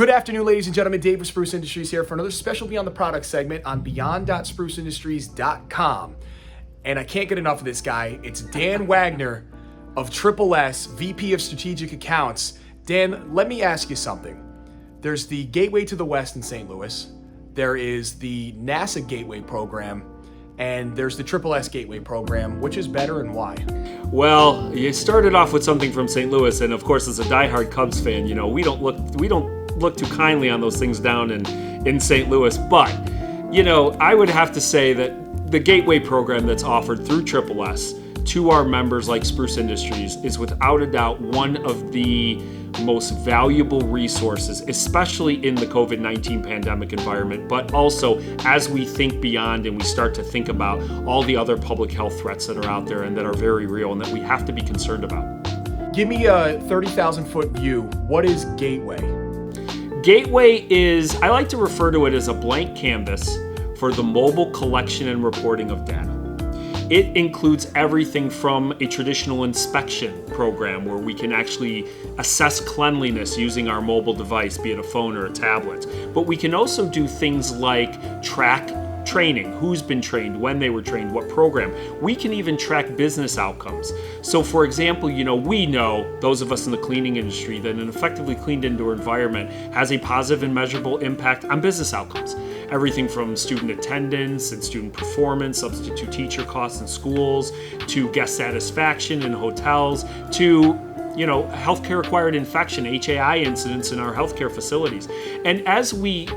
Good afternoon, ladies and gentlemen. Dave with Spruce Industries here for another special Beyond the Product segment on beyond.spruceindustries.com. And I can't get enough of this guy. It's Dan Wagner of Triple S, VP of Strategic Accounts. Dan, let me ask you something. There's the Gateway to the West in St. Louis. There is the NASA Gateway program. And there's the Triple S Gateway program. Which is better and why? Well, you started off with something from St. Louis, and of course, as a diehard Cubs fan, you know we don't look too kindly on those things down in St. Louis. But you know, I would have to say that the Gateway program that's offered through Triple S to our members like Spruce Industries is without a doubt one of the most valuable resources, especially in the COVID-19 pandemic environment, but also as we think beyond and we start to think about all the other public health threats that are out there and that are very real and that we have to be concerned about. Give me a 30,000 foot view. What is Gateway? Gateway is, I like to refer to it as a blank canvas for the mobile collection and reporting of data. It includes everything from a traditional inspection program where we can actually assess cleanliness using our mobile device, be it a phone or a tablet. But we can also do things like track training, who's been trained, when they were trained, what program. We can even track business outcomes. So for example, you know, we know, those of us in the cleaning industry, that an effectively cleaned indoor environment has a positive and measurable impact on business outcomes. Everything from student attendance and student performance, substitute teacher costs in schools, to guest satisfaction in hotels, to healthcare acquired infection, HAI incidents in our healthcare facilities. And as we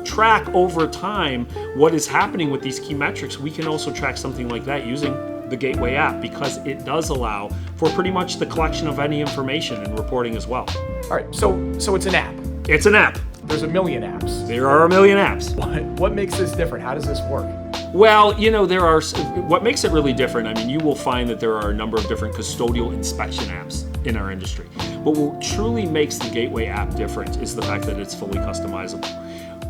track over time what is happening with these key metrics, we can also track something like that using the Gateway app, because it does allow for pretty much the collection of any information and reporting as well. All right, so it's an app. It's an app. There's a million apps. There are a million apps. What makes this different? How does this work? Well, you know, what makes it really different, I mean, you will find that there are a number of different custodial inspection apps in our industry. But what truly makes the Gateway app different is the fact that it's fully customizable.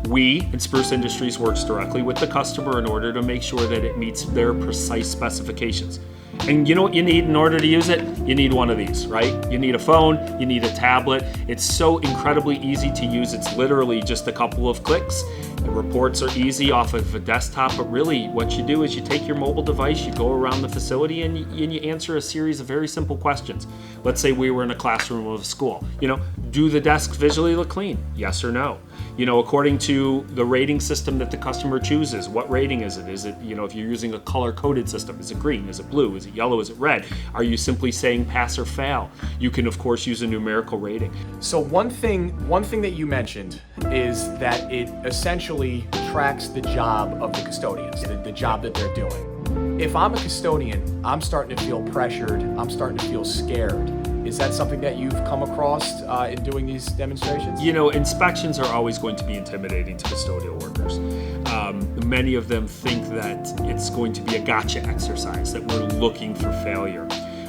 We in Spruce Industries works directly with the customer in order to make sure that it meets their precise specifications. And you know what you need in order to use it? You need one of these, right? You need a phone, you need a tablet. It's so incredibly easy to use. It's literally just a couple of clicks. The reports are easy off of a desktop, but really what you do is you take your mobile device, you go around the facility, and you answer a series of very simple questions. Let's say we were in a classroom of a school. You know, do the desks visually look clean? Yes or no? You know, according to the rating system that the customer chooses, what rating is it? Is it, you know, if you're using a color-coded system, is it green? Is it blue? Is it yellow? Is it red? Are you simply saying pass or fail? You can, of course, use a numerical rating. So one thing that you mentioned is that it essentially tracks the job of the custodians, the job that they're doing. If I'm a custodian, I'm starting to feel pressured, I'm starting to feel scared. Is that something that you've come across in doing these demonstrations? You know, inspections are always going to be intimidating to custodial workers. Many of them think that it's going to be a gotcha exercise, that we're looking for failure.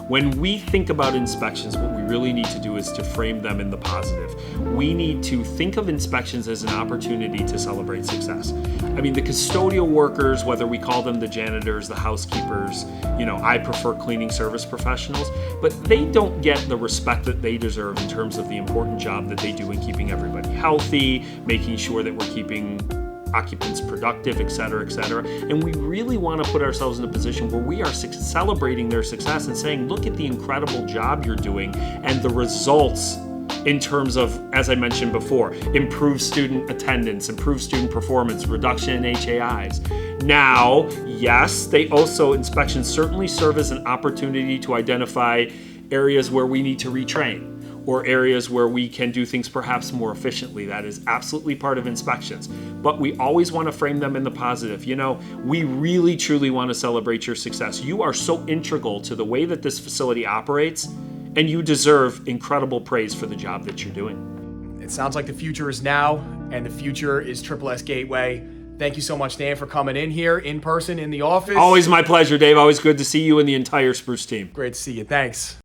When we think about inspections, what we really need to do is to frame them in the positive. We need to think of inspections as an opportunity to celebrate success. I mean, the custodial workers, whether we call them the janitors, the housekeepers, you know, I prefer cleaning service professionals, but they don't get the respect that they deserve in terms of the important job that they do in keeping everybody healthy, making sure that we're keeping occupants productive, et cetera, et cetera. And we really want to put ourselves in a position where we are celebrating their success and saying, look at the incredible job you're doing and the results in terms of, as I mentioned before, improved student attendance, improved student performance, reduction in HAIs. Now, yes, inspections certainly serve as an opportunity to identify areas where we need to retrain, or areas where we can do things perhaps more efficiently. That is absolutely part of inspections. But we always want to frame them in the positive. You know, we really truly want to celebrate your success. You are so integral to the way that this facility operates, and you deserve incredible praise for the job that you're doing. It sounds like the future is now, and the future is Triple S Gateway. Thank you so much, Dan, for coming in here in person in the office. Always my pleasure, Dave. Always good to see you and the entire Spruce team. Great to see you. Thanks.